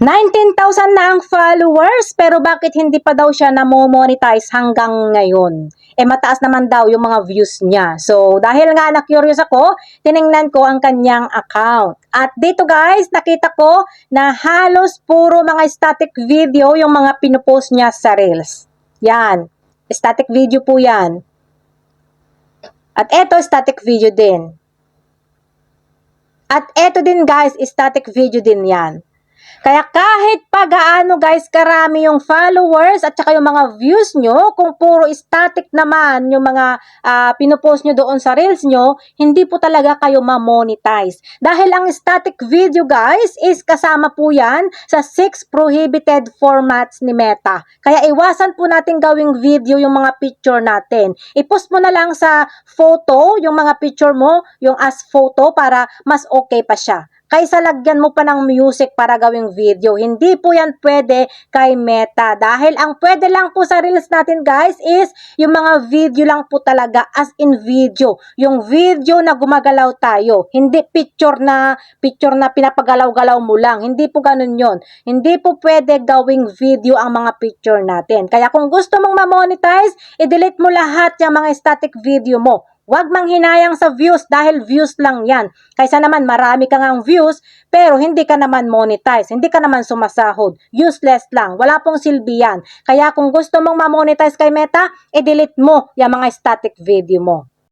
19,000 na ang followers, pero bakit hindi pa daw siya namo-monetize hanggang ngayon? Mataas naman daw yung mga views niya. So, dahil nga na-curious ako, tiningnan ko ang kanyang account. At dito guys, nakita ko na halos puro mga static video yung mga pinupost niya sa Reels. Yan. Static video po yan. At eto, static video din. At eto din guys, static video din yan. Kaya kahit pa gaano guys karami yung followers at saka yung mga views nyo, kung puro static naman yung mga pinupost nyo doon sa reels nyo, hindi po talaga kayo ma-monetize. Dahil ang static video guys is kasama po yan sa 6 prohibited formats ni Meta. Kaya iwasan po natin gawing video yung mga picture natin. I-post mo na lang sa photo yung mga picture mo, yung as photo para mas okay pa siya. Kaysa lagyan mo pa ng music para gawing video. Hindi po yan pwede kay Meta. Dahil ang pwede lang po sa reels natin guys is yung mga video lang po talaga as in video. Yung video na gumagalaw tayo. Hindi picture na pinapagalaw-galaw mo lang. Hindi po ganun yon. Hindi po pwede gawing video ang mga picture natin. Kaya kung gusto mong ma-monetize, i-delete mo lahat yung mga static video mo. Huwag manghinayang sa views dahil views lang yan. Kaysa naman marami ka ngang views pero hindi ka naman monetize, hindi ka naman sumasahod. Useless lang, wala pong silbi yan. Kaya kung gusto mong ma-monetize kay Meta, i-delete mo yung mga static video mo.